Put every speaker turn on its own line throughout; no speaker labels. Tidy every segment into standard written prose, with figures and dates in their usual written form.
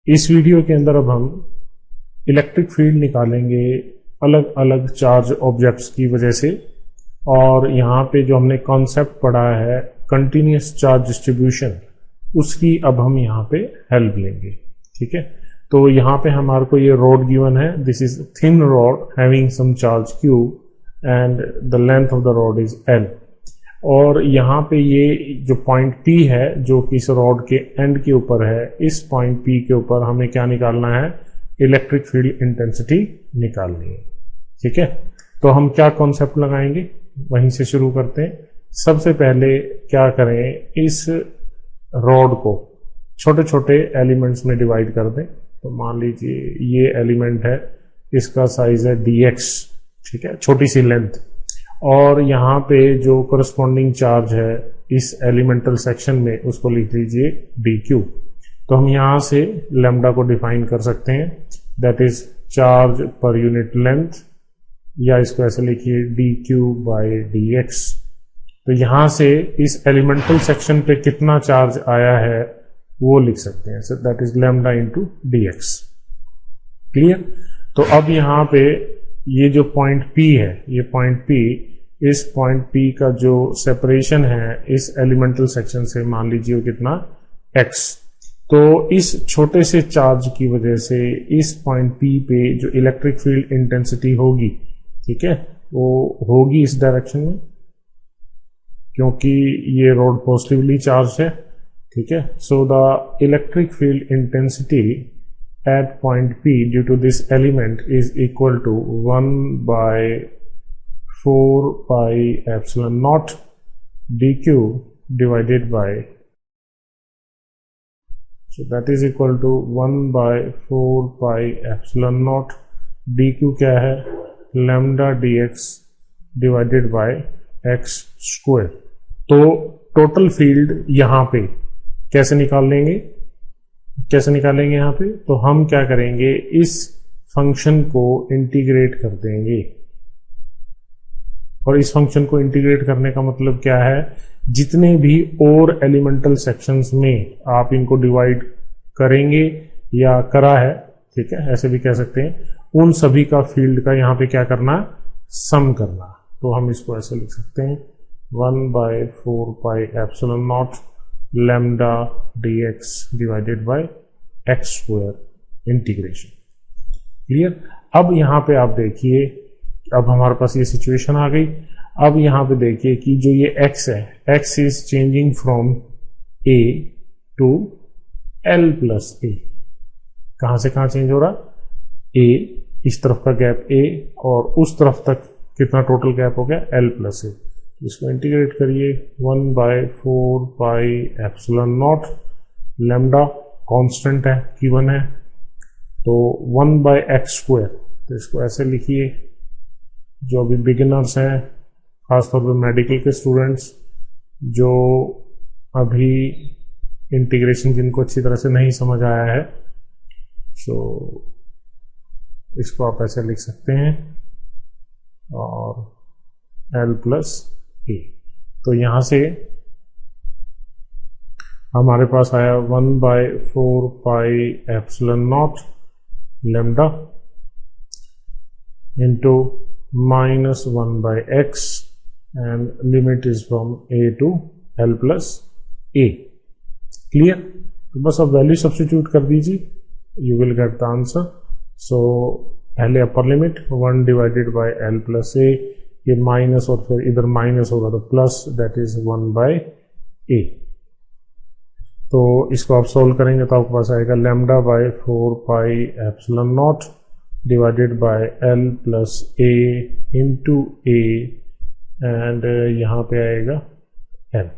इस वीडियो के अंदर अब हम इलेक्ट्रिक फील्ड निकालेंगे अलग अलग चार्ज ऑब्जेक्ट्स की वजह से। और यहाँ पे जो हमने कॉन्सेप्ट पढ़ा है कंटिन्यूस चार्ज डिस्ट्रीब्यूशन, उसकी अब हम यहाँ पे हेल्प लेंगे। ठीक है, तो यहाँ पे हमारे को ये रॉड गिवन है, this is thin rod having some charge Q and the length of the rod is L। और यहाँ पे ये जो पॉइंट P है जो कि इस रॉड के एंड के ऊपर है, इस पॉइंट P के ऊपर हमें क्या निकालना है, इलेक्ट्रिक फील्ड इंटेंसिटी निकालनी है। ठीक है, तो हम क्या कॉन्सेप्ट लगाएंगे वहीं से शुरू करते हैं। सबसे पहले क्या करें, इस रॉड को छोटे छोटे एलिमेंट्स में डिवाइड कर दें। तो मान लीजिए ये एलिमेंट है, इसका साइज है dx, ठीक है, छोटी सी लेंथ। और यहाँ पे जो करस्पॉन्डिंग चार्ज है इस एलिमेंटल सेक्शन में, उसको लिख लीजिए dq। तो हम यहाँ से लैम्डा को डिफाइन कर सकते हैं, that is charge per unit length, या इसको ऐसे लिखिए dq बाय dx। तो यहाँ से इस एलिमेंटल सेक्शन पे कितना चार्ज आया है वो लिख सकते हैं, सो that is lambda into dx। Clear. तो अब यहाँ पे ये जो पॉइंट P है, ये पॉइंट P, इस पॉइंट P का जो सेपरेशन है इस एलिमेंटल सेक्शन से, मान लीजिए वो कितना x। तो इस छोटे से चार्ज की वजह से इस पॉइंट P पे जो इलेक्ट्रिक फील्ड इंटेंसिटी होगी, ठीक है, वो होगी इस डायरेक्शन में, क्योंकि ये रॉड पॉजिटिवली चार्ज है। ठीक है, so the electric field intensity at point P due to this element is equal to 1 by 4 pi epsilon naught dq divided by, so that is equal to 1 by 4 pi epsilon naught dq क्या है, lambda dx divided by x square। तो total field यहाँ पे कैसे निकालेंगे यहाँ पे, तो हम क्या करेंगे, इस फंक्शन को इंटीग्रेट कर देंगे। और इस फंक्शन को इंटीग्रेट करने का मतलब क्या है, जितने भी और एलिमेंटल सेक्शंस में आप इनको डिवाइड करेंगे या करा है, ठीक है, ऐसे भी कह सकते हैं, उन सभी का फील्ड का यहाँ पे क्या करना, सम करना। तो हम इसको ऐसे लिख सकते हैं 1 by 4 pi epsilon naught lambda dx divided by x square integration. Clear. अब यहाँ पे आप देखिए, अब हमारे पास ये सिचुएशन आ गई। अब यहाँ पे देखिए कि जो ये x है, x is changing from a to l plus a। कहाँ से कहाँ चेंज हो रहा, a, इस तरफ का गैप a, और उस तरफ तक कितना टोटल गैप हो गया, l प्लस a। इसको इंटीग्रेट करिए 1 by 4 pi epsilon naught, lambda constant है, गिवन है, तो 1 by x स्क्वायर। तो इसको ऐसे लिखिए, जो अभी बिगिनर्स हैं, खासतौर पे मेडिकल के स्टूडेंट्स, जो अभी इंटीग्रेशन जिनको अच्छी तरह से नहीं समझ आया है, सो इसको आप ऐसे लिख सकते हैं, और l प्लस a। तो यहां से हमारे पास आया 1 by 4 pi epsilon naught lambda into minus 1 by x, and limit is from a to l plus a। Clear. तो बस अब वैल्यू सब्स्टिट्यूट कर दीजिए, you will get the answer. So पहले upper limit 1 divided by l plus a, ये minus और फिर इधर माइनस होगा तो plus, that is 1 by a। तो इसको आप सोल्व करेंगे तो आपके पास आएगा lambda bye 4 pi epsilon not divided by l plus a into a, and यहाँ पे आएगा l।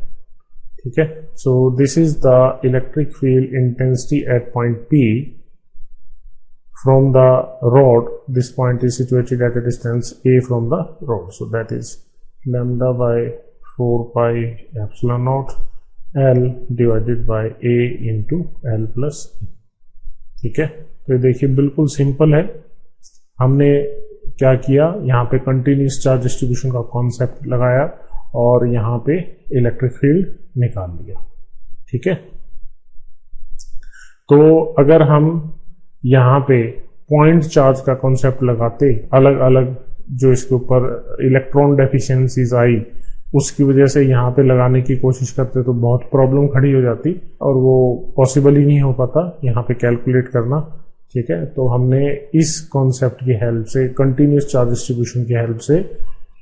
ठीक है, सो this is the electric field intensity at point P from the rod. This point is situated at a distance a from the rod, so that is lambda by 4 pi epsilon naught l divided by a into l plus a। ठीक है, तो देखिए बिल्कुल simple है। हमने क्या किया, यहाँ पे कंटिन्यूस चार्ज डिस्ट्रीब्यूशन का कॉन्सेप्ट लगाया और यहाँ पे इलेक्ट्रिक फील्ड निकाल लिया। ठीक है, तो अगर हम यहाँ पे पॉइंट चार्ज का कॉन्सेप्ट लगाते, अलग अलग जो इसके ऊपर इलेक्ट्रॉन डेफिशिएंसीज आई उसकी वजह से यहाँ पे लगाने की कोशिश करते तो बहुत प्रॉब्लम खड़ी हो जाती और वो पॉसिबल ही नहीं हो पाता यहाँ पे कैलकुलेट करना। ठीक है, तो हमने इस कॉन्सेप्ट की हेल्प से, कंटिन्यूस चार्ज डिस्ट्रीब्यूशन की हेल्प से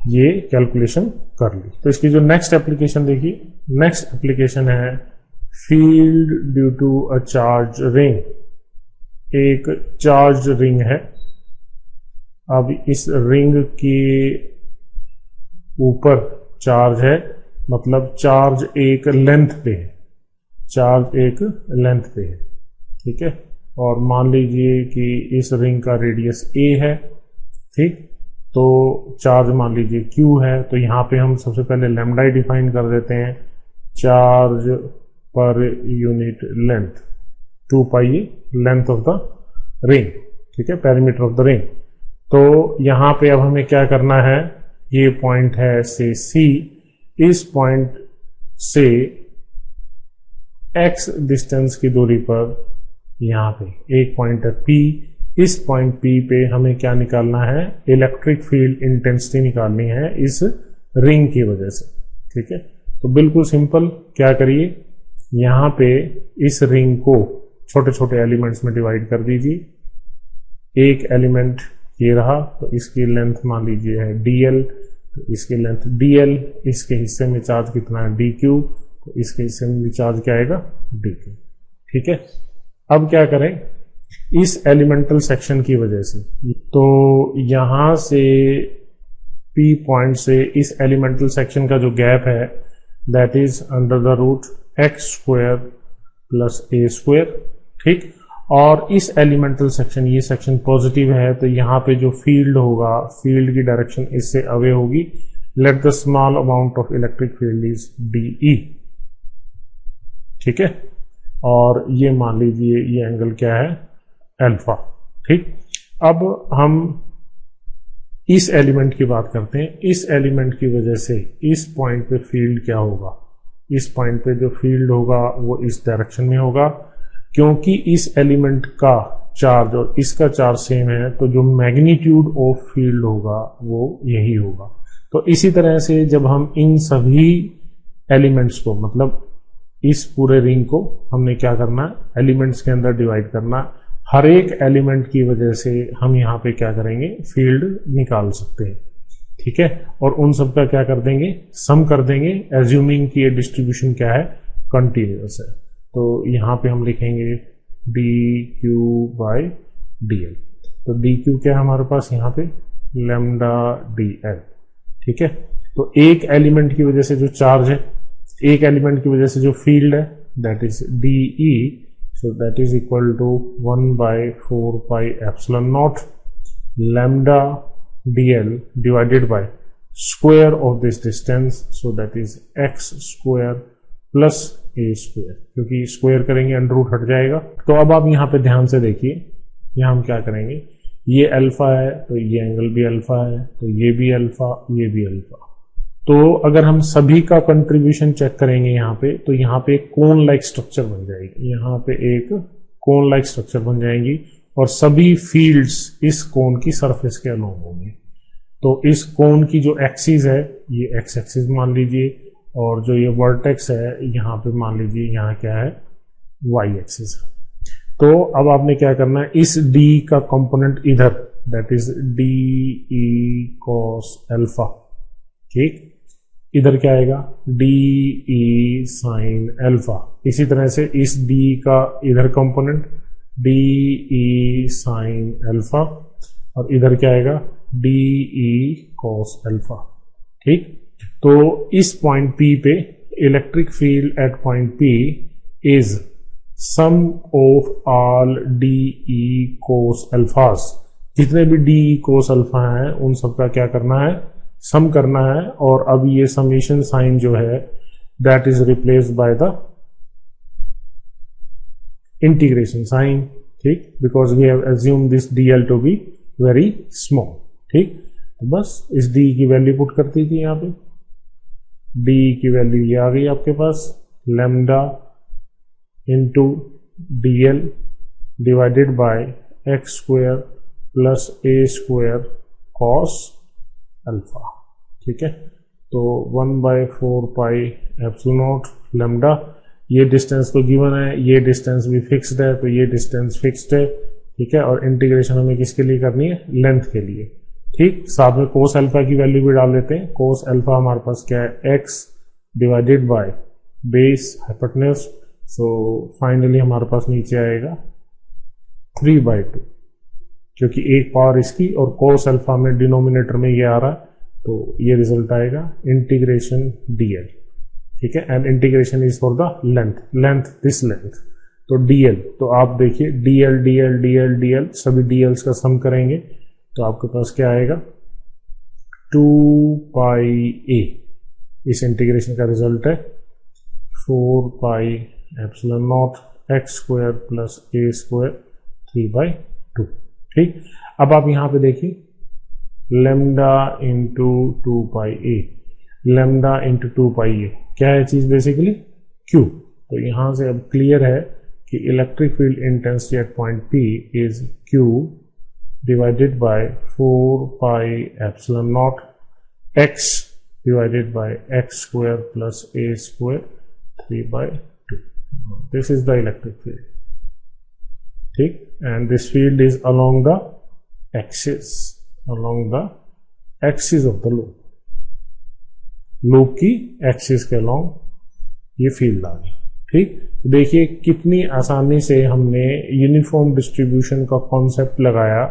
ये कैलकुलेशन कर ली। तो इसकी जो नेक्स्ट एप्लीकेशन देखिए, नेक्स्ट एप्लीकेशन है field due to a charge ring. एक चार्ज रिंग है, अब इस रिंग के ऊपर चार्ज है, मतलब चार्ज एक लेंथ पे है, चार्ज एक लेंथ पे है। ठीक है, और मान लीजिए कि इस रिंग का रेडियस a है। ठीक, तो चार्ज मान लीजिए q है, तो यहाँ पे हम सबसे पहले लैम्डा डिफाइन कर देते हैं, charge per unit length 2 pi length of the ring. ठीक है, पेरीमीटर ऑफ द रिंग। तो यहाँ पे अब हमें क्या करना है, ये पॉइंट है से C, इस पॉइंट से x डिस्टेंस की दूरी पर यहाँ पे एक पॉइंट है P, इस पॉइंट P पे हमें क्या निकालना है, इलेक्ट्रिक फील्ड इंटेंसिटी निकालनी है इस रिंग की वजह से। ठीक है, तो बिल्कुल सिंपल, क्या करिए, यहाँ पे इस रिंग को छोटे छोटे एलिमेंट्स में डिवाइड कर दीजिए। एक एलिमेंट ये रहा, तो इसकी लेंथ मान लीजिए है dl, तो इसकी लेंथ dl, इसके हिस्से में चार्ज कितना है dq, तो इसके हिस्से में भी चार्ज क्या आएगा dq। ठीक है, अब क्या करें, इस एलिमेंटल सेक्शन की वजह से, तो यहां से P पॉइंट से इस एलिमेंटल सेक्शन का जो गैप है that is under the root x square plus a square. ठीक, और इस एलिमेंटल सेक्शन, ये सेक्शन पॉजिटिव है, तो यहाँ पे जो फील्ड होगा, फील्ड की डायरेक्शन इससे अवे होगी। Let the small amount of electric field is dE। ठीक है, और ये मान लीजिए ये एंगल क्या है, अल्फा। ठीक, अब हम इस एलिमेंट की बात करते हैं। इस एलिमेंट की वजह से इस पॉइंट पे फील्ड क्या होगा, इस पॉइंट पे जो फील्ड होगा वो इस डायरेक्शन में होगा, क्योंकि इस एलिमेंट का चार्ज और इसका चार्ज सेम है, तो जो मैग्नीट्यूड ऑफ फील्ड होगा वो यही होगा। तो इसी तरह से जब हम इन सभी एलिमेंट्स को, मतलब इस पूरे रिंग को हमने क्या करना है, एलिमेंट्स के अंदर डिवाइड करना, हर एक एलिमेंट की वजह से हम यहाँ पे क्या करेंगे, फील्ड निकाल सकते हैं। ठीक है, और उन सब का क्या कर देंगे, सम कर देंगे, एज्यूमिंग कि ये डिस्ट्रीब्यूशन क्या है, कंटिन्यूअस है। तो यहाँ पे हम लिखेंगे dq बाई dl। तो dq क्या है हमारे पास यहाँ पे, लैम्डा dl। ठीक है, तो एक एलिमेंट की वजह से जो चार्ज है, एक एलिमेंट की वजह से जो फील्ड है, that is dE, so that is equal to 1/4 pi epsilon naught lambda dl divided by square of this distance, so that is x square plus a square, क्योंकि स्क्वायर करेंगे under root हट जाएगा। तो अब आप यहाँ पे ध्यान से देखिए, यहाँ हम क्या करेंगे, ये अल्फा है तो ये एंगल भी अल्फा है, तो ये भी अल्फा, ये भी अल्फा। तो अगर हम सभी का कंट्रीब्यूशन चेक करेंगे यहाँ पे, तो यहाँ पे एक कोन लाइक स्ट्रक्चर बन जाएगी, यहाँ पे एक कोन लाइक स्ट्रक्चर बन जाएंगी, और सभी फील्ड्स इस कोन की सरफेस के अलोंग होंगे। तो इस कोन की जो एक्सिस है, ये एक्स एक्सिस मान लीजिए, और जो ये वर्टेक्स है यहाँ पे मान लीजिए, यहाँ क्या है, वाई एक्सिस। तो अब आपने क्या करना है, इस d का कंपोनेंट इधर, that is dE cos alpha. ठीक, इधर क्या आएगा, dE sin अल्फा। इसी तरह से इस d का इधर कंपोनेंट dE sin अल्फा, और इधर क्या आएगा, dE cos अल्फा। ठीक, तो इस पॉइंट P पे electric field at point P is sum of all dE cos alphas. जितने भी dE cos अल्फा हैं उन सबका क्या करना है, सम करना है। और अब ये समेशन साइन जो है that is replaced by the integration sign. ठीक, because we have assume this dl to be very small. ठीक, तो बस इस d की वैल्यू पुट कर दीजिए, यहाँ पे d की वैल्यू ये आ गई आपके पास, lambda into dl divided by x square plus a square cos alpha. ठीक है, तो 1/4 पाई एप्सिलॉन नॉट लैम्डा, ये डिस्टेंस तो गिवन है, ये डिस्टेंस भी फिक्स्ड है, तो ये डिस्टेंस फिक्स्ड है। ठीक है, और इंटीग्रेशन हमें किसके लिए करनी है, लेंथ के लिए। ठीक, साथ में कोस अल्फा की वैल्यू भी डाल देते हैं। कोस अल्फा हमारे पास क्या है, x divided by base hypotenuse, so finally हमारे पास नीचे आएगा 3/2, क्योंकि एक पावर इसकी और कोस अल्फा में डिनोमिनेटर में ये आ रहा है, तो ये रिजल्ट आएगा इंटीग्रेशन dl। ठीक है, and integration is for the length this length, तो dl, तो आप देखिए dl dl dl dl सभी dl's का सम करेंगे तो आपके पास क्या आएगा, 2 पाई a, इस इंटीग्रेशन का रिजल्ट है 4 pi epsilon not x square plus a square 3/2। ठीक, अब आप यहां पे देखिए लेमडा इंटू 2 पाई ए, लेमडा इंटू 2 पाई ए क्या है चीज, बेसिकली Q। तो यहां से अब क्लियर है कि electric field intensity at point P is Q divided by 4 pi epsilon naught x divided by x square plus a square 3/2। This is the electric field. ठीक, and this field is along the axis, along the axis of the loop, loop की axis के along ये field आ गया। ठीक, तो देखिए कितनी आसानी से हमने यूनिफॉर्म डिस्ट्रीब्यूशन का कॉन्सेप्ट लगाया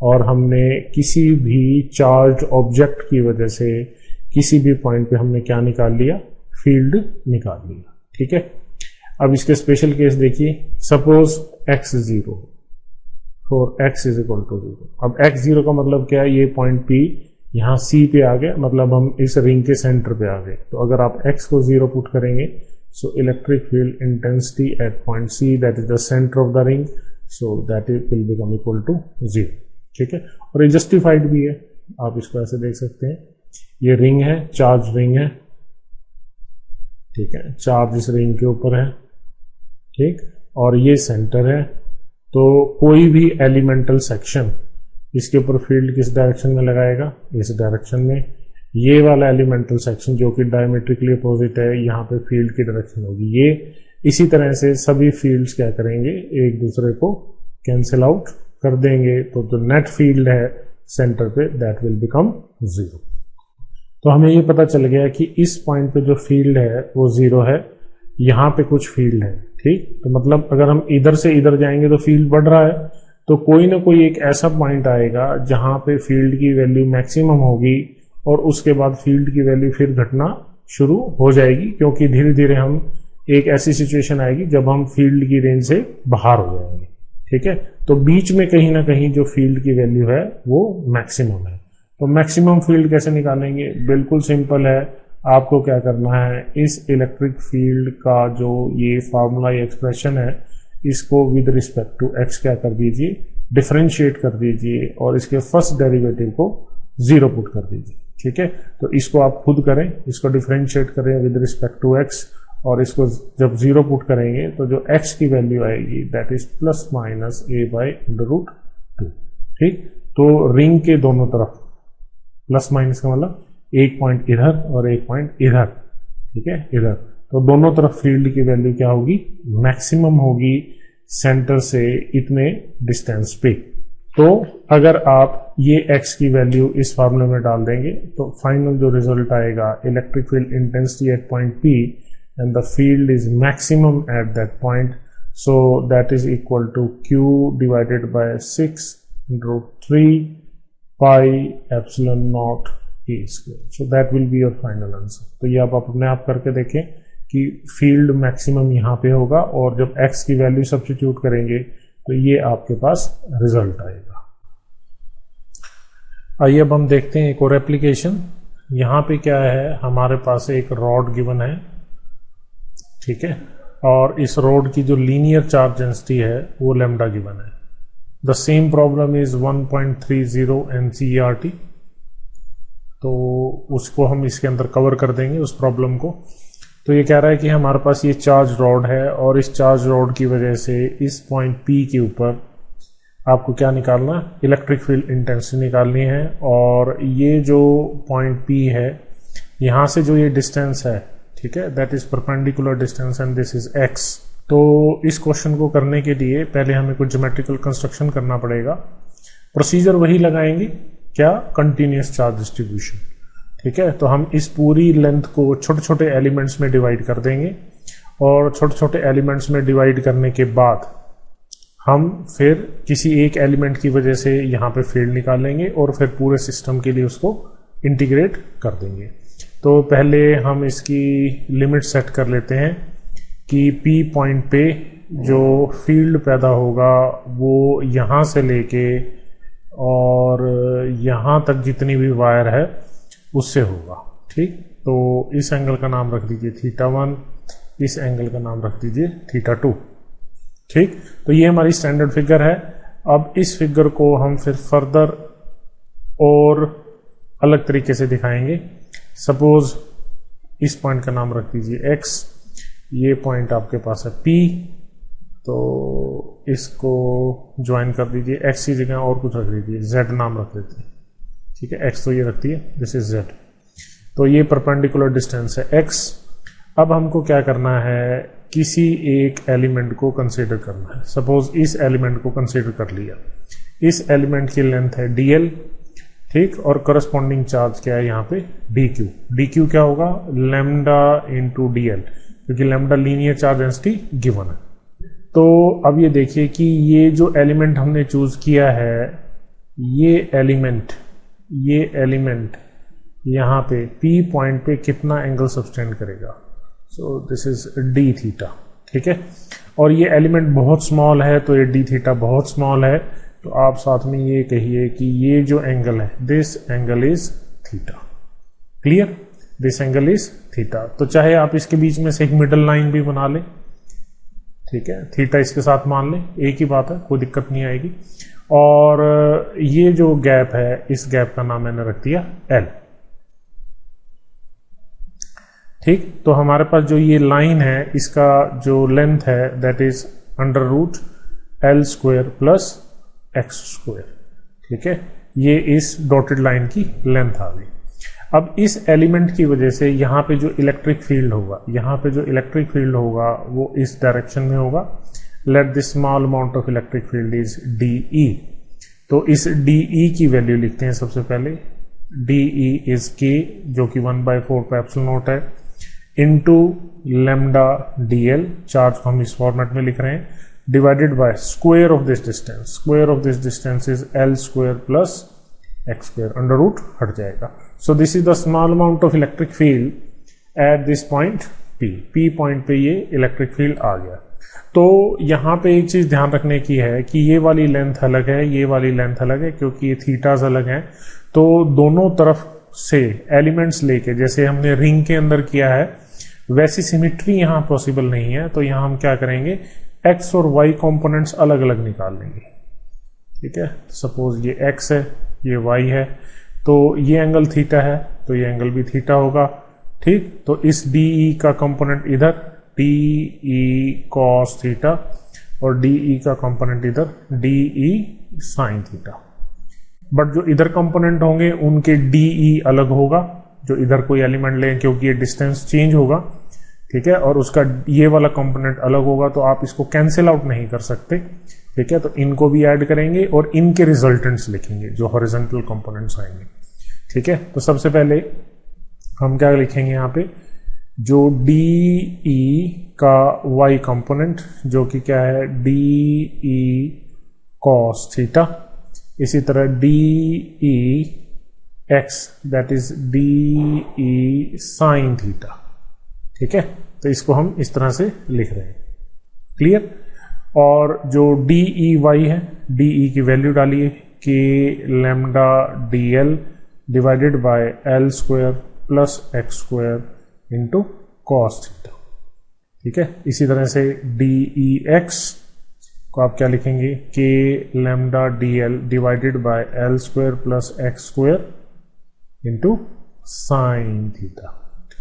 और हमने किसी भी चार्ज ऑब्जेक्ट की वजह से किसी भी पॉइंट पे हमने क्या निकाल लिया, फील्ड निकाल लिया। ठीक है, अब इसके स्पेशल केस देखिए, suppose x 0 for x is equal to 0। अब x 0 का मतलब क्या है, ये पॉइंट P यहाँ C पे आ गया, मतलब हम इस रिंग के सेंटर पे आ गए। तो अगर आप x को 0 पुट करेंगे, so electric field intensity at point C, that is the centre of the ring, so that is will become equal to 0। ठीक है, और ये जस्टिफाइड भी है, आप इसको ऐसे देख सकते हैं, ये रिंग है, चार्ज रिंग है। ठीक है, चार्ज इस रिंग के ऊपर है। ठीक, और ये सेंटर है, तो कोई भी एलिमेंटल सेक्शन इसके ऊपर फील्ड किस डायरेक्शन में लगाएगा, इस डायरेक्शन में। ये वाला एलिमेंटल सेक्शन जो कि डायमेट्रिकली अपोजिट है, यहाँ पे फील्ड की डायरेक्शन होगी ये। इसी तरह से सभी फील्ड्स क्या करेंगे, एक दूसरे को कैंसिल आउट कर देंगे, तो जो नेट फील्ड है सेंटर पे दैट विल बिकम 0। तो हमें ये पता चल गया कि इस पॉइंट पे जो फील्ड है वो 0 है, यहाँ पे कुछ फील्ड है। ठीक, तो मतलब अगर हम इधर से इधर जाएंगे तो फील्ड बढ़ रहा है, तो कोई ना कोई एक ऐसा पॉइंट आएगा जहां पे फील्ड की वैल्यू मैक्सिमम होगी और उसके बाद फील्ड की वैल्यू फिर घटना शुरू हो जाएगी, क्योंकि धीरे धीरे हम एक ऐसी सिचुएशन आएगी जब हम फील्ड की रेंज से बाहर हो जाएंगे। ठीक है, तो बीच में कहीं ना कहीं जो फील्ड की वैल्यू है वो मैक्सिमम है। तो मैक्सिमम फील्ड कैसे निकालेंगे, बिल्कुल सिंपल है, आपको क्या करना है, इस इलेक्ट्रिक फील्ड का जो ये फार्मूला, ये एक्सप्रेशन है, इसको विद रिस्पेक्ट टू x क्या कर दीजिए, डिफरेंशिएट कर दीजिए और इसके फर्स्ट डेरिवेटिव को 0 पुट कर दीजिए। ठीक है, तो इसको आप खुद करें, इसको डिफरेंशिएट करें विद रिस्पेक्ट टू x, और इसको जब 0 पुट करेंगे तो जो x की वैल्यू आएगी that is plus minus a/√2। ठीक, तो रिंग के दोनों तरफ प्लस माइनस का मतलब एक पॉइंट इधर और एक पॉइंट इधर। ठीक है, इधर, तो दोनों तरफ फील्ड की वैल्यू क्या होगी, मैक्सिमम होगी सेंटर से इतने डिस्टेंस पे। तो अगर आप ये x की वैल्यू इस फार्मूले में डाल देंगे तो फाइनल जो रिजल्ट आएगा, electric field intensity at point P and the field is maximum at that point, so that is equal to Q divided by 6√3 pi epsilon naught A square. So that will be your final answer. तो ये आप अपने आप करके देखें कि field maximum यहाँ पे होगा, और जब x की वैल्यू सब्स्टिट्यूट करेंगे तो ये आपके पास रिजल्ट आएगा। आइए अब हम देखते हैं एक और एप्लीकेशन। यहाँ पे क्या है, हमारे पास एक रॉड गिवन है। ठीक है, और इस रॉड की जो लीनियर चार्ज डेंसिटी है वो लैम्डा गिवन है। The same problem is 1.30 NCERT, तो उसको हम इसके अंदर कवर कर देंगे उस प्रॉब्लम को। तो ये कह रहा है कि हमारे पास ये चार्ज रॉड है और इस चार्ज रॉड की वजह से इस पॉइंट P के ऊपर आपको क्या निकालना, इलेक्ट्रिक फील्ड इंटेंसिटी निकालनी है। और ये जो पॉइंट P है, यहाँ से जो ये डिस्टेंस है, ठीक है, that is perpendicular distance and this is x। तो इस क्वेश्चन को करने के लिए पहले हमें कुछ ज्योमेट्रिकल कंस्ट्रक्शन करना पड़ेगा। प्रोसीजर वही लगाएंगे, क्या, कंटिन्यूअस चार्ज डिस्ट्रीब्यूशन, ठीक है। तो हम इस पूरी लेंथ को छोटे छोटे एलिमेंट्स में डिवाइड कर देंगे और छोटे छोटे एलिमेंट्स में डिवाइड करने के बाद हम फिर किसी एक एलिमेंट की वजह से यहाँ पे फील्ड निकालेंगे और फिर पूरे सिस्टम के लिए उसको इंटीग्रेट कर देंगे। तो पहले हम इसकी लिमिट सेट कर लेते हैं कि P पॉइंट पे जो फील्ड पैदा होगा वो यहाँ से लेके और यहाँ तक जितनी भी वायर है उससे होगा, ठीक। तो इस एंगल का नाम रख दीजिए θ1, इस एंगल का नाम रख दीजिए θ2, ठीक। तो ये हमारी स्टैंडर्ड फिगर है। अब इस फिगर को हम फिर फर्दर और अलग तरीके से दिखाएंगे। सपोज इस पॉइंट का नाम रख दीजिए x, ये पॉइंट आपके पास है P, तो इसको ज्वाइन कर दीजिए, x की जगह और कुछ रख दीजिए, z नाम रख देते हैं, ठीक है। x तो ये रखती है, दिस इज z। तो ये परपेंडिकुलर डिस्टेंस है x। अब हमको क्या करना है, किसी एक एलिमेंट को कंसीडर करना है। सपोज इस एलिमेंट को कंसीडर कर लिया, इस एलिमेंट की लेंथ है dl, ठीक, और करस्पॉन्डिंग चार्ज क्या है यहाँ पे, dq। dq क्या होगा, लैम्डा इंटू dl, क्योंकि lambda linear charge density given है। तो अब ये देखिए कि ये जो एलिमेंट हमने चूज किया है, ये एलिमेंट यहाँ पे P पॉइंट पे कितना एंगल सब्सटेंड करेगा। सो दिस इज d थीटा, ठीक है। और ये एलिमेंट बहुत स्मॉल है, तो ये d थीटा बहुत स्मॉल है, तो आप साथ में ये कहिए कि ये जो एंगल है, this angle is theta. Clear, this angle is theta. तो चाहे आप इसके बीच में से एक मिडल लाइन भी बना लें, ठीक है, थीटा इसके साथ मान लें, एक ही बात है, कोई दिक्कत नहीं आएगी। और ये जो गैप है, इस गैप का नाम मैंने रख दिया L, ठीक। तो हमारे पास जो ये लाइन है, इसका जो लेंथ है that is √L² plus x², ठीक है। ये इस डॉटेड लाइन की लेंथ आ गई। अब इस एलिमेंट की वजह से यहाँ पे जो इलेक्ट्रिक फील्ड होगा, वो इस डायरेक्शन में होगा। Let this small amount of electric field is dE। तो इस dE की वैल्यू लिखते हैं सबसे पहले। dE इज k, जो कि 1/4πε0 है, इंटू लैम्डा dl, चार्ज को हम इस फॉर्मेट में लिख रहे हैं, divided by square of this distance. Square of this distance is L² plus x², under root हट जाएगा। So this is the small amount of electric field at this point P point पे ये electric field आ गया। तो यहाँ पे एक चीज ध्यान रखने की है कि ये वाली लेंथ अलग है, ये वाली लेंथ अलग है, क्योंकि ये थीटास अलग हैं। तो दोनों तरफ से एलिमेंट्स लेके, जैसे हमने रिंग के अंदर किया है, वैसी सिमिट्री यहाँ पॉसिबल नहीं है। तो यहाँ हम क्या करेंगे, x और y कंपोनेंट्स अलग अलग निकाल लेंगे, ठीक है। सपोज ये x है, ये y है, तो ये एंगल थीटा है, तो ये एंगल भी थीटा होगा, ठीक। तो इस dE का कंपोनेंट इधर dE cos थीटा और dE का कंपोनेंट इधर dE sin थीटा। बट जो इधर कंपोनेंट होंगे उनके dE अलग होगा, जो इधर कोई एलिमेंट लें, क्योंकि ये डिस्टेंस चेंज होगा, ठीक है, और उसका ये वाला कंपोनेंट अलग होगा, तो आप इसको कैंसिल आउट नहीं कर सकते, ठीक है। तो इनको भी ऐड करेंगे और इनके रिजल्टेंट्स लिखेंगे, जो हॉरिजॉन्टल कंपोनेंट्स आएंगे, ठीक है। तो सबसे पहले हम क्या लिखेंगे यहाँ पे, जो dE का y कंपोनेंट, जो कि क्या है dE cos थीटा, इसी तरह dE x that is dE sin theta, ठीक है। तो इसको हम इस तरह से लिख रहे हैं, क्लियर। और जो dEy है, dE की वैल्यू डालिए k lambda dl divided bye L² plus x² into cos theta, ठीक है। इसी तरह से dEx को आप क्या लिखेंगे, k lambda dl divided bye L² plus x² into sine theta,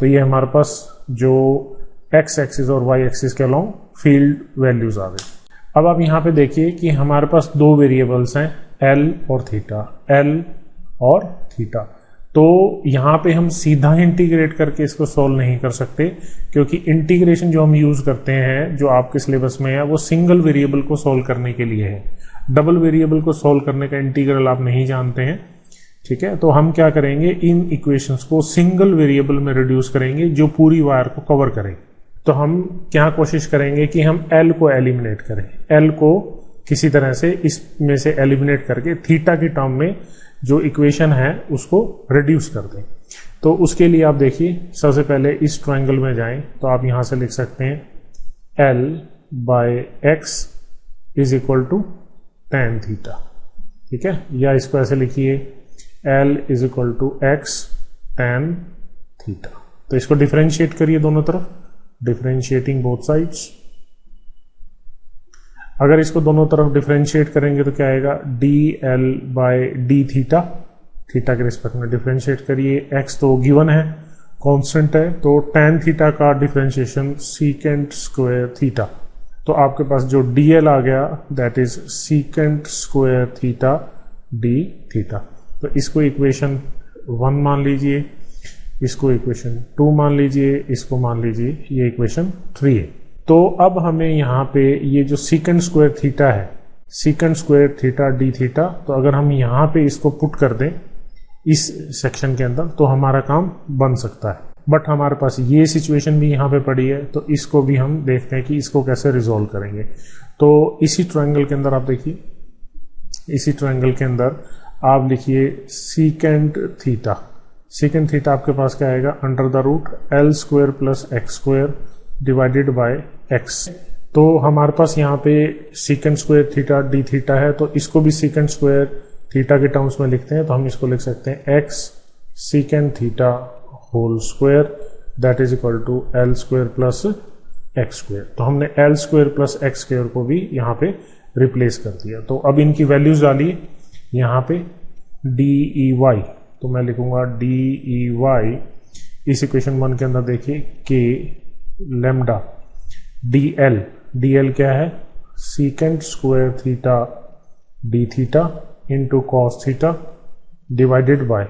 तो ये हमारे पास जो एक्स एक्सिस और वाई एक्सिस के अलोंग फील्ड वैल्यूज आ गई। अब आप यहाँ पे देखिए कि हमारे पास दो वेरिएबल्स हैं, एल और थीटा, एल और थीटा। तो यहाँ पे हम सीधा इंटीग्रेट करके इसको सॉल्व नहीं कर सकते, क्योंकि इंटीग्रेशन जो हम यूज करते हैं जो आपके सिलेबस में है वो सिंगल वेरिएबल को सॉल्व करने के लिए है। डबल वेरिएबल को सॉल्व करने का इंटीग्रल आप नहीं जानते हैं, ठीक है। तो हम क्या करेंगे, इन इक्वेशंस को सिंगल वेरिएबल में रिड्यूस करेंगे जो पूरी वायर को कवर करें। तो हम क्या कोशिश करेंगे कि हम एल को एलिमिनेट करें, एल को किसी तरह से इसमें से एलिमिनेट करके थीटा की टर्म में जो इक्वेशन है उसको रिड्यूस कर दें। तो उसके लिए आप देखिए, सबसे पहले इस ट्रायंगल में जाएं तो आप यहां से लिख सकते हैं L by X is equal to tan theta, ठीक है। या इसको ऐसे लिखिए L is equal to X tan theta. तो इसको डिफरेंशिएट करिए दोनों तरफ, डिफरेंशिएटिंग बोथ साइड्स। अगर इसको दोनों तरफ डिफरेंशिएट करेंगे तो क्या आएगा, D L by D theta, theta के रिस्पेक्ट में डिफरेंशिएट करिए। एक्स तो गिवन है, कांस्टेंट है, तो tan थीटा का डिफरेंशिएशन सीकेंट स्क्वायर थीटा। तो आपके पास जो dl आ गया that is secant square theta d theta. तो इसको इक्वेशन 1 मान लीजिए, इसको इक्वेशन 2 मान लीजिए, इसको मान लीजिए ये इक्वेशन 3 है। तो अब हमें यहाँ पे ये जो सीकेंट स्क्वायर थीटा है, secant square theta d theta, तो अगर हम यहाँ पे इसको पुट कर दें इस सेक्शन के अंदर तो हमारा काम बन सकता है। बट हमारे पास ये सिचुएशन भी यहाँ पे पड़ी है, तो इसको भी हम देखते हैं कि इसको कैसे रिजॉल्व करेंगे। तो इसी ट्रायंगल के अंदर आप देखिए, इसी ट्रायंगल के अंदर आप लिखिए सीकेंट थीटा। सीकेंट थीटा आपके पास क्या आएगा, under the root l square plus x square divided by x. तो हमारे पास यहाँ पे secant square theta d theta है, तो इसको भी सीकेंट स्क्वायर थीटा के टर्म्स में लिखते हैं। तो हम इसको लिख सकते हैं x secant theta whole square that is equal to l square plus x square. तो हमने l square plus x square को भी यहाँ पे रिप्लेस कर दिया। तो अब इनकी वैल्यूज डालिए यहाँ पे डी ई वाई, तो मैं लिखूंगा डी ई वाई इस इक्वेशन 1 के अंदर देखिए के लेमडा डी एल क्या है, secant square theta d theta into cos theta divided by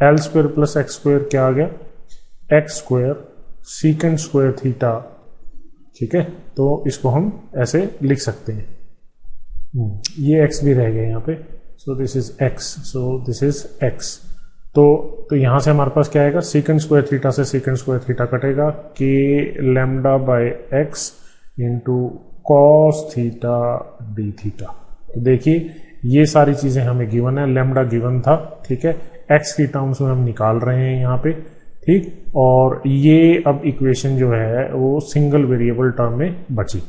L square plus x square क्या आ गया, x square secant square theta, ठीक है। तो इसको हम ऐसे लिख सकते हैं, ये एक्स भी रह गया यहाँ पे, सो this is x, so this is x. तो यहां से हमारे पास क्या आएगा, सीकेंट स्क्वायर थीटा से सीकेंट स्क्वायर थीटा कटेगा, के lambda by x into cos theta d theta. तो देखिए ये सारी चीजें हमें गिवन है, लैम्डा गिवन था, ठीक है, एक्स की टर्म्स में हम निकाल रहे हैं यहाँ पे, ठीक। और ये अब इक्वेशन जो है वो सिंगल वेरिएबल टर्म में बची।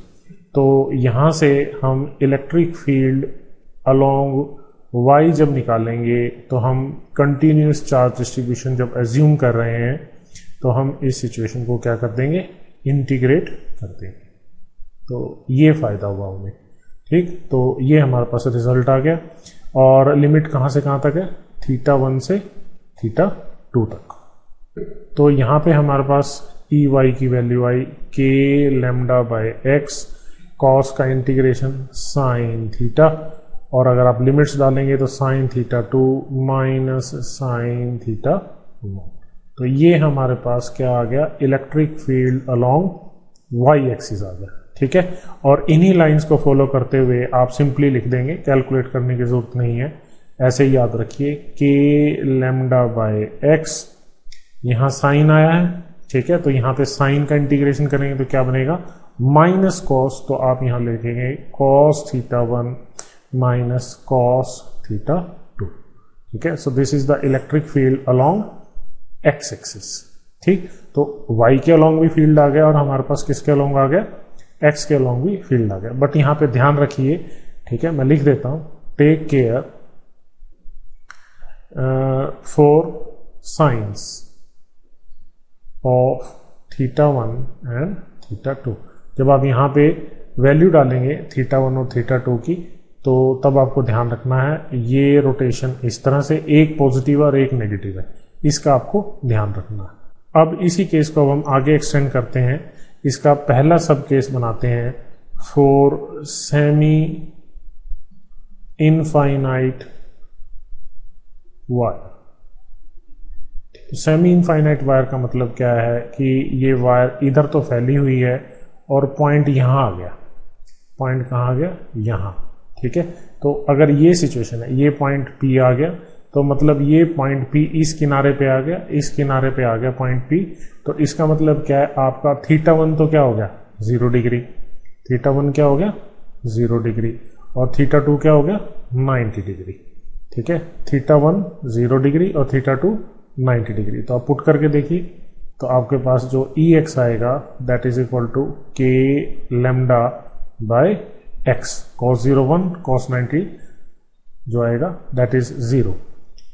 तो यहां से हम इलेक्ट्रिक फील्ड अलोंग y जब निकालेंगे तो हम कंटिन्यूस चार्ज डिस्ट्रीब्यूशन जब एज्यूम कर रहे हैं तो हम इस सिचुएशन को क्या कर देंगे, इंटीग्रेट कर देंगे। तो ये फायदा हुआ हमें, ठीक। तो ये हमारे पास रिजल्ट आ गया, और लिमिट कहां से कहां तक है, थीटा 1 से थीटा 2 तक। तो यहाँ पे हमारे पास ई वाई की वैल्यू आई K lambda by x, cos का इंटीग्रेशन साइन थीटा, और अगर आप लिमिट्स डालेंगे तो sine theta 2 minus sine theta 1। तो ये हमारे पास क्या आ गया, electric field along y axis आ गया, ठीक है। और इन्हीं लाइंस को फॉलो करते हुए आप सिंपली लिख देंगे, कैलकुलेट करने की जरूरत नहीं है, ऐसे ही याद रखिए के लेमडा बाय एक्स, यहां साइन आया है, ठीक है। तो यहां पे साइन का इंटीग्रेशन करेंगे तो क्या बनेगा, माइनस कॉस, तो आप यहां लिखेंगे cos theta 1 minus cos theta 2, ठीक है। सो this is the electric field along x axis, ठीक। तो y के अलोंग भी फील्ड आ गया, और हमारे पास किसके अलोंग आ गया, x के अलोंग भी फील्ड आ गया। बट यहां पे ध्यान रखिए, ठीक है, मैं लिख देता हूं, take care for sines of theta 1 and theta 2। जब आप यहाँ पे वैल्यू डालेंगे थीटा 1 और थीटा 2 की, तो तब आपको ध्यान रखना है ये रोटेशन इस तरह से, एक पॉजिटिव और एक नेगेटिव है, इसका आपको ध्यान रखना है। अब इसी केस को अब हम आगे एक्सटेंड करते हैं। इसका पहला सब केस बनाते हैं for semi infinite wire. Semi infinite wire का मतलब क्या है कि ये वायर इधर तो फैली हुई है और पॉइंट यहां आ गया। पॉइंट कहां आ गया? यहां। ठीक है, तो अगर ये सिचुएशन है, ये पॉइंट P आ गया, तो मतलब ये पॉइंट P इस किनारे पे आ गया, इस किनारे पे आ गया पॉइंट P। तो इसका मतलब क्या है, आपका θ1 तो क्या हो गया? 0 डिग्री। θ1 क्या हो गया? 0 डिग्री। और θ2 क्या हो गया? 90 डिग्री। ठीक है, θ1 0 डिग्री और θ2 90 डिग्री। तो आप पुट करके देखिए, तो आपके पास जो EX आएगा that is equal to K lambda by X cos 01 cos 90 जो आएगा दैट इज 0।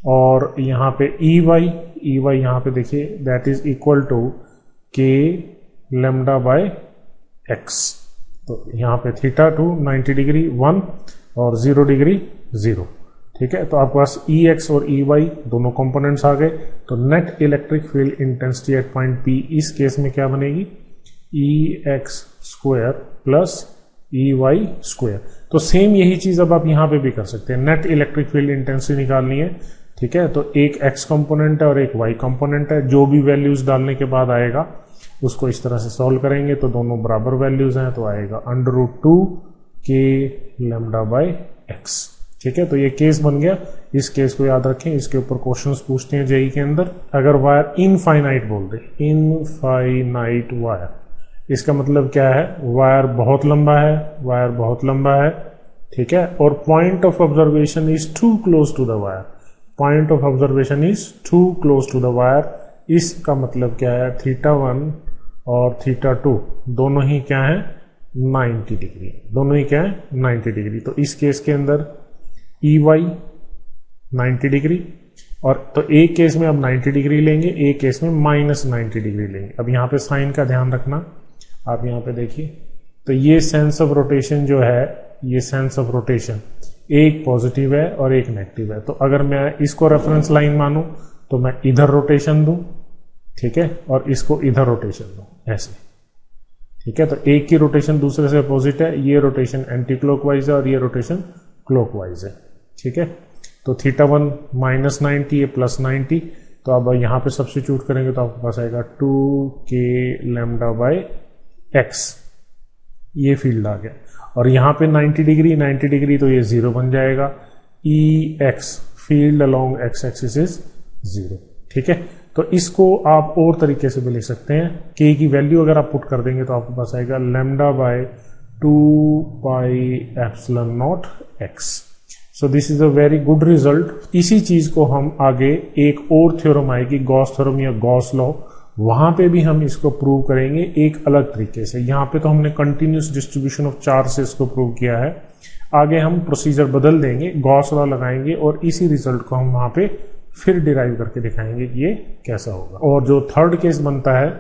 और यहाँ पे EY यहाँ पे देखिए that is equal to K lambda by X। तो यहाँ पे θ2 90 डिग्री 1 और 0 डिग्री 0। ठीक है, तो आपके पास EX और EY दोनों कंपोनेंट्स आ गए। तो net electric field intensity at point P इस केस में क्या बनेगी? EX square plus EY square. तो सेम यही चीज अब आप यहां पे भी कर सकते हैं। नेट इलेक्ट्रिक फील्ड इंटेंसिटी निकालनी है। ठीक है, तो एक X कंपोनेंट है और एक Y कंपोनेंट है। जो भी वैल्यूज डालने के बाद आएगा उसको इस तरह से सॉल्व करेंगे तो दोनों बराबर वैल्यूज हैं, तो आएगा √2 K लैम्डा बाय X। ठीक है, तो ये केस बन गया। इस केस को याद रखें, इसके ऊपर क्वेश्चंस पूछते हैं जेई के अंदर। अगर वायर इनफाइनाइट बोल दे, इनफाइनाइट वायर, इसका मतलब क्या है? वायर बहुत लंबा है, वायर बहुत लंबा है। ठीक है, और point of observation is too close to the wire. Point of observation is too close to the wire. इसका मतलब क्या है? θ1 और θ2 दोनों ही क्या है? 90 डिग्री। दोनों ही क्या है? 90 डिग्री। तो इस केस के अंदर EY 90 डिग्री, और तो एक केस में अब 90 डिग्री लेंगे, एक केस में -90 डिग्री लेंगे। अब यहाँ पे साइन का ध्यान रखना, आप यहाँ पे देखिए, तो ये सेंस ऑफ रोटेशन जो है, ये सेंस ऑफ रोटेशन एक पॉजिटिव है और एक नेगेटिव है। तो अगर मैं इसको रेफरेंस लाइन मानूं तो मैं इधर रोटेशन दूं, ठीक है, और इसको इधर रोटेशन दूं, ऐसे। ठीक है, तो एक की रोटेशन दूसरे से अपोजिट है, ये रोटेशन एंटी क्लॉकवाइज है और ये रोटेशन क्लॉकवाइज है। ठीक है, तो θ1 -90 है +90, तो अब यहाँ पे सब्स्टिट्यूट करेंगे तो आपके पास आएगा 2K लैम्डा बाय X। ये फील्ड आ गया, और यहाँ पे 90 डिग्री तो ये 0 बन जाएगा। EX field along X axis is 0। ठीक है, तो इसको आप और तरीके से भी लिख सकते हैं। K की वैल्यू अगर आप पुट कर देंगे तो आपके पास आएगा lambda by 2πε0 X। So this is a very good result. इसी चीज को हम आगे एक और थ्योरम आएगी, गॉस थ्योरम या गॉस लॉ, वहां पे भी हम इसको प्रूव करेंगे एक अलग तरीके से। यहाँ पे तो हमने कंटिन्यूस डिस्ट्रीब्यूशन ऑफ चार्ज से इसको प्रूव किया है, आगे हम प्रोसीजर बदल देंगे, गॉस लॉ लगाएंगे और इसी रिजल्ट को हम वहां पे फिर डिराइव करके दिखाएंगे कि ये कैसा होगा। और जो थर्ड केस बनता है,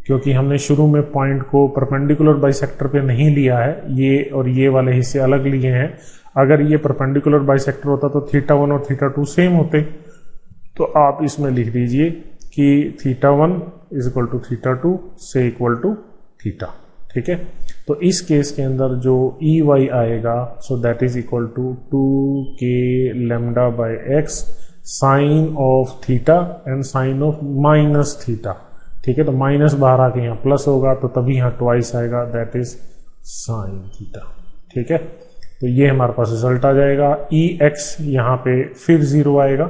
क्योंकि हमने शुरू में पॉइंट को परपेंडिकुलर बाइसेक्टर पे नहीं लिया है, ये और ये वाले हिस्से अलग लिए हैं। अगर ये परपेंडिकुलर बाइसेक्टर होता तो θ1 और θ2 सेम होते, तो आप इसमें लिख दीजिए कि θ1 इज इक्वल टू θ2 से इक्वल टू θ। ठीक है, तो इस केस के अंदर जो EY आएगा, so that is equal to 2K lambda by X sine of θ and sine of -θ। ठीक है, तो माइनस बाहर आके यहाँ प्लस होगा, तो तभी यहाँ ट्वाइस आएगा, दैट इज साइन θ। ठीक है, तो ये हमारे पास रिजल्ट आ जाएगा। EX यहाँ पे फिर 0 आएगा,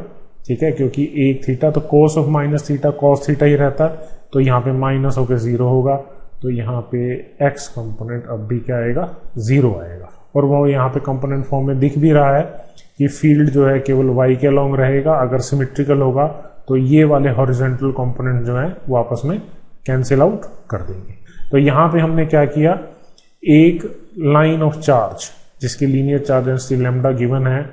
ठीक है, क्योंकि एक θ तो cos ऑफ -θ cos θ ही रहता है, तो यहाँ पे माइनस होकर 0 होगा, तो यहाँ पे X कंपोनेंट अब भी क्या आएगा? 0 आएगा। और वो यहाँ पे कंपोनेंट फॉर्म में दिख भी रहा है कि फील्ड जो है केवल Y के अलोंग रहेगा। अगर सिमेट्रिकल होगा तो ये वाले हॉरिजॉन्टल कंपोनेंट जो है वो आपस में कैंसिल आउट कर देंगे। तो यहाँ पे हमने क्या किया, एक लाइन ऑफ चार्ज जिसकी linear charge density lambda given है,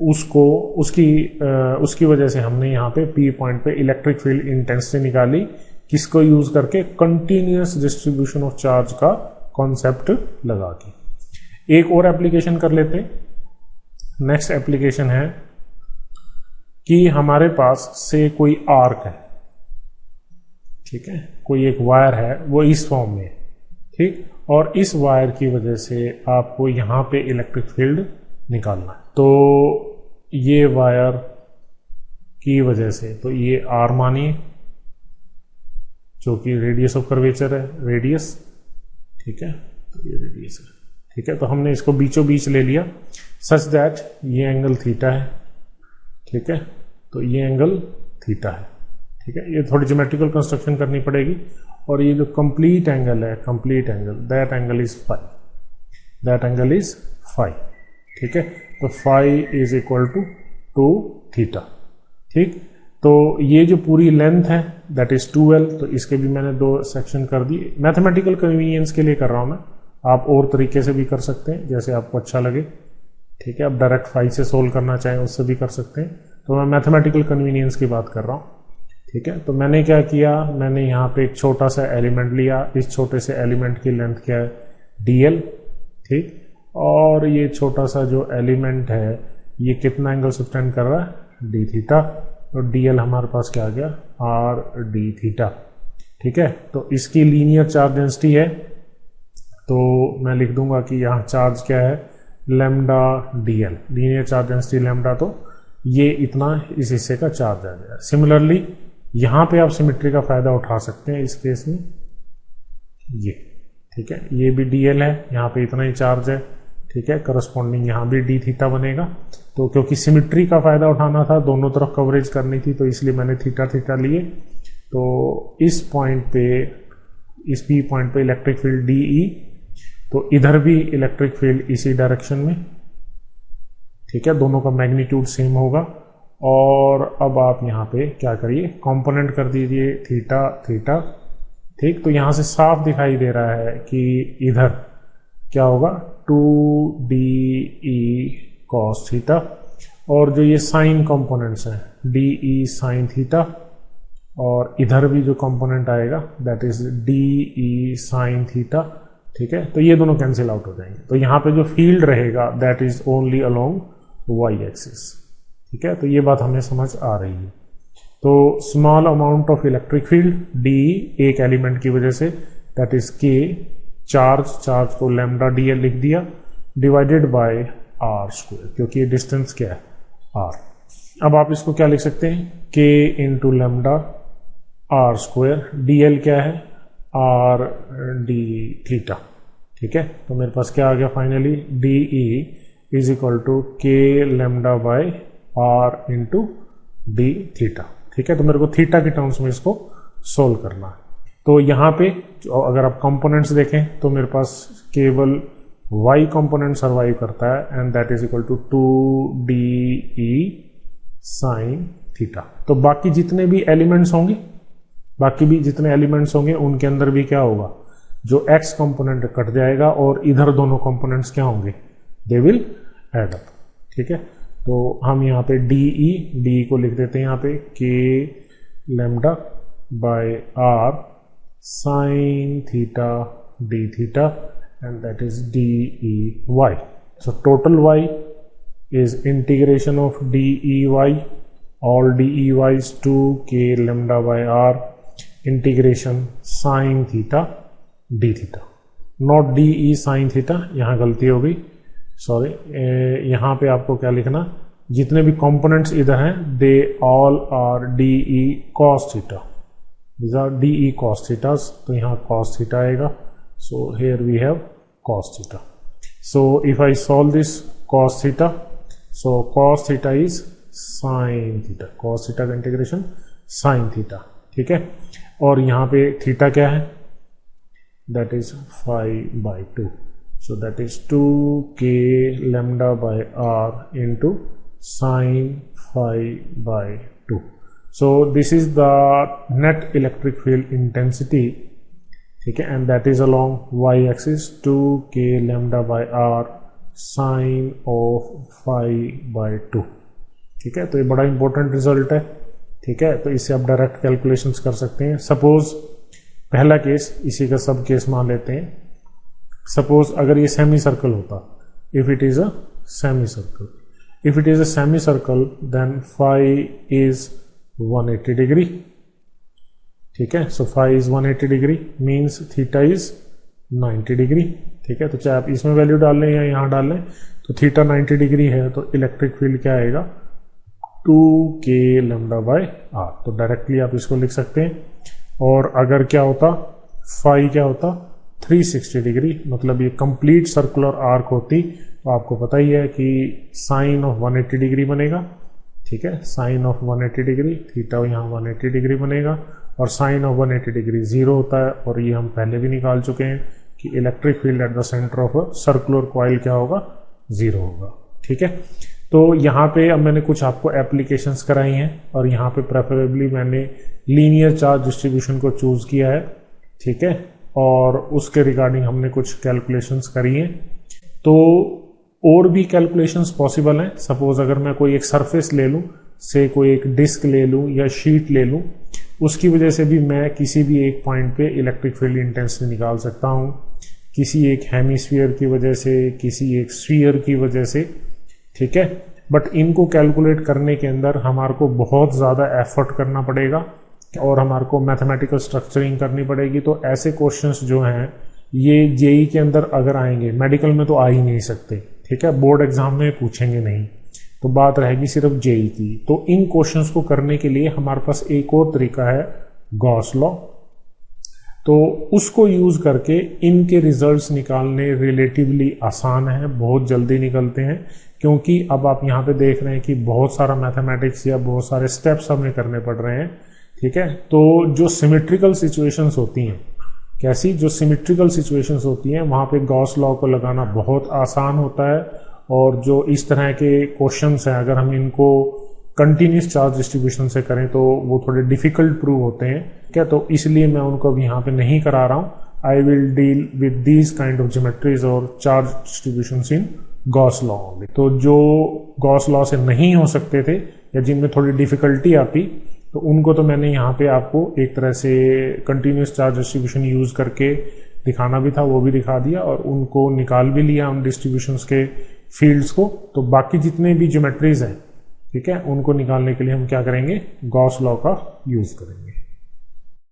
उसको उसकी वजह से हमने यहाँ पे P पॉइंट पे इलेक्ट्रिक फील्ड इंटेंसिटी निकाली, किसको यूज करके? कंटिन्यूअस डिस्ट्रीब्यूशन ऑफ चार्ज का कॉन्सेप्ट लगा के। एक और एप्लीकेशन कर लेते हैं। नेक्स्ट एप्लीकेशन है कि हमारे पास से कोई आर्क है, ठीक है, कोई एक वायर है वो इस फॉर्म में, ठीक, और इस वायर की वजह से आपको यहाँ पे इलेक्ट्रिक फील्ड निकालना है। तो ये वायर की वजह से, तो ये आर मानिए जो कि रेडियस ऑफ कर्वेचर है, रेडियस, ठीक है, तो ये रेडियस है, ठीक है। तो हमने इसको बीचों बीच ले लिया सच दैट ये एंगल थीटा है, ठीक है, तो ये एंगल थीटा है, ठीक है। ये थोड़ी ज्योमेट्रिकल कंस्ट्रक्शन करनी पड़ेगी, और ये जो कंप्लीट एंगल है, complete angle, that angle is phi, that angle is phi, ठीक है। तो phi is equal to theta, ठीक। तो ये जो पूरी लेंथ है दैट इज 2l, तो इसके भी मैंने 2 सेक्शन कर दिए, मैथमेटिकल कन्वीनियंस के लिए कर रहा हूं मैं, आप और तरीके से भी कर सकते हैं जैसे आपको अच्छा लगे, ठीक है। आप डायरेक्ट फाई से सोल्व करना चाहें उससे भी कर सकते हैं, तो मैं मैथमेटिकल कन्वीनियंस की बात कर रहा हूं, ठीक है। तो मैंने क्या किया, मैंने यहाँ पे एक छोटा सा एलिमेंट लिया, इस छोटे से एलिमेंट की लेंथ क्या है, dl, ठीक, और ये छोटा सा जो एलिमेंट है ये कितना एंगल सब्टेंड कर रहा है, d थीटा, तो dl हमारे पास क्या आ गया, r d थीटा, ठीक है। तो इसकी लीनियर चार्ज डेंसिटी है, तो मैं लिख दूंगा कि यहाँ चार्ज क्या है, lambda dl, linear charge density lambda, तो ये इतना इस हिस्से का चार्ज आ गया। सिमिलरली यहाँ पे आप सिमेट्री का फायदा उठा सकते हैं इस केस में, ये, ठीक है, ये भी dl है, यहाँ पे इतना ही चार्ज है, ठीक है, करस्पॉन्डिंग यहाँ भी d थीटा बनेगा। तो क्योंकि सिमेट्री का फायदा उठाना था, दोनों तरफ कवरेज करनी थी, तो इसलिए मैंने थीटा थीटा लिए। तो इस पॉइंट पे, इस P पॉइंट पे इलेक्ट्रिक फील्ड dE, तो इधर भी इलेक्ट्रिक फील्ड इसी डायरेक्शन में, ठीक है, दोनों का मैग्नीट्यूड सेम होगा। और अब आप यहाँ पे क्या करिए, कंपोनेंट कर दीजिए थीटा थीटा, ठीक। तो यहाँ से साफ दिखाई दे रहा है कि इधर क्या होगा, 2DE cos थीटा, और जो ये साइन कंपोनेंट्स हैं DE sin थीटा, और इधर भी जो कंपोनेंट आएगा that is DE sin theta, ठीक है। तो ये दोनों कैंसिल आउट हो जाएंगे, तो यहाँ पे जो फील्ड रहेगा that is only along y axis, ठीक है। तो ये बात हमें समझ आ रही है। तो small amount of electric field D, एक एलिमेंट की वजह से, दैट इज के, चार्ज को लैम्डा dl लिख दिया, डिवाइडेड बाय r स्क्वायर, क्योंकि ये डिस्टेंस क्या है, r। अब आप इसको क्या लिख सकते हैं, k into lambda r square, dl क्या है, r d थीटा, ठीक है। तो मेरे पास क्या आ गया finally, dE is equal to k lambda by r into d theta, ठीक है। तो मेरे को थीटा के टर्म्स में इसको सोल्व करना है। तो यहाँ पे अगर आप कंपोनेंट्स देखें तो मेरे पास केवल y कंपोनेंट सर्वाइव करता है, and that is equal to 2DE sine theta. तो बाकी जितने भी एलिमेंट्स होंगे, उनके अंदर भी क्या होगा, जो x कंपोनेंट कट जाएगा, और इधर दोनों कंपोनेंट्स क्या होंगे, दे विल एड अप, ठीक है। तो हम यहाँ पे DE को लिख देते हैं यहाँ पे k lambda by r sine theta d theta, and that is DEY। So total y is integration of DEY, all DEY's to k lambda by r integration sin theta d theta, not DE sin theta, यहाँ गलती हो गई, sorry. यहाँ पे आपको क्या लिखना, जितने भी कंपोनेंट्स इधर हैं they all are DE cos theta, these are DE cos thetas, तो यहाँ cos थीटा आएगा, so here we have cos theta। so if I solve this cos theta, so cos theta is sin theta, cos theta का integration sin theta, ठीक है। और यहाँ पे theta क्या है, that is phi by 2, so that is 2k lambda by r into sin phi by 2। so this is the net electric field intensity, ठीक है, and that is along y axis 2k lambda by r sin of phi by 2, ठीक है। तो ये बड़ा important result है, ठीक है। तो इससे आप डायरेक्ट कैलकुलेशंस कर सकते हैं। सपोज पहला केस, इसी का सब केस मान लेते हैं। सपोज अगर ये सेमी सर्कल होता, if it is a semi circle, if it is a semi circle then phi is 180 degree, ठीक है। So phi is 180 degree means theta is 90 degree, ठीक है। तो चाहे आप इसमें वैल्यू डाल लें या यहाँ डाल लें, तो थीटा 90 डिग्री है तो इलेक्ट्रिक फील्ड क्या आएगा 2k λ/r। तो डायरेक्टली आप इसको लिख सकते हैं। और अगर क्या होता फाई क्या होता 360 डिग्री, मतलब ये कंप्लीट सर्कुलर आर्क होती, तो आपको पता ही है कि साइन ऑफ 180 डिग्री बनेगा, ठीक है। साइन ऑफ 180 डिग्री, थीटा यहाँ 180 डिग्री बनेगा, और साइन ऑफ 180 डिग्री 0 होता है। और ये हम पहले भी निकाल चुके हैं कि electric field at the centre of a circular coil क्या होगा 0 होगा, ठीक है। तो यहाँ पे अब मैंने कुछ आपको एप्लीकेशंस कराई हैं, और यहाँ पे प्रेफरेबली मैंने लीनियर चार्ज डिस्ट्रीब्यूशन को चूज किया है, ठीक है। और उसके रिगार्डिंग हमने कुछ कैलकुलेशंस करी हैं। तो और भी कैलकुलेशंस पॉसिबल हैं। सपोज अगर मैं कोई एक सरफेस ले लूं, से कोई एक डिस्क ले लूं या शीट ले लूं, उसकी वजह से भी मैं किसी भी एक पॉइंट पे इलेक्ट्रिक फील्ड इंटेंसिटी निकाल सकता हूं, किसी एक हेमिस्फीयर की वजह से, किसी एक स्फीयर की वजह से, ठीक है। बट इनको कैलकुलेट करने के अंदर हमारे को बहुत ज़्यादा एफर्ट करना पड़ेगा और हमारे को मैथमेटिकल स्ट्रक्चरिंग करनी पड़ेगी। तो ऐसे क्वेश्चंस जो हैं ये जेई के अंदर अगर आएंगे, मेडिकल में तो आ ही नहीं सकते, ठीक है, बोर्ड एग्जाम में पूछेंगे नहीं, तो बात रहेगी सिर्फ जेई की। तो इन क्वेश्चंस को करने के लिए हमारे पास एक और तरीका है, गॉस लॉ। तो उसको यूज करके इनके रिजल्ट्स निकालने रिलेटिवली आसान है, बहुत जल्दी निकलते हैं, क्योंकि अब आप यहाँ पे देख रहे हैं कि बहुत सारा मैथमेटिक्स या बहुत सारे स्टेप्स हमें करने पड़ रहे हैं, ठीक है। तो जो सिमेट्रिकल सिचुएशंस होती हैं, कैसी, जो सिमेट्रिकल सिचुएशंस होती हैं, वहां पे गॉस लॉ को लगाना बहुत आसान होता है। और जो इस तरह के क्वेश्चंस हैं, अगर हम इनको कंटिन्यूस चार्ज डिस्ट्रीब्यूशन से करें तो वो थोड़े डिफिकल्ट प्रूव होते हैं, क्या, तो इसलिए मैं उनको अभी यहाँ पे नहीं करा रहा हूँ। I will deal with these kind of geometries और charge distribution in Gauss law only. तो जो गॉस लॉ से नहीं हो सकते थे या जिनमें थोड़ी डिफिकल्टी आती, तो उनको तो मैंने यहाँ पे आपको एक तरह से कंटिन्यूस चार्ज डिस्ट्रीब्यूशन यूज करके दिखाना भी था, वो भी दिखा दिया, और उनको निकाल भी लिया उन डिस्ट्रीब्यूशंस के फील्ड्स को। तो बाकी जितने भी ज्योमेट्रीज हैं, ठीक है, उनको निकालने के लिए हम क्या करेंगे, गॉस लॉ का यूज करेंगे।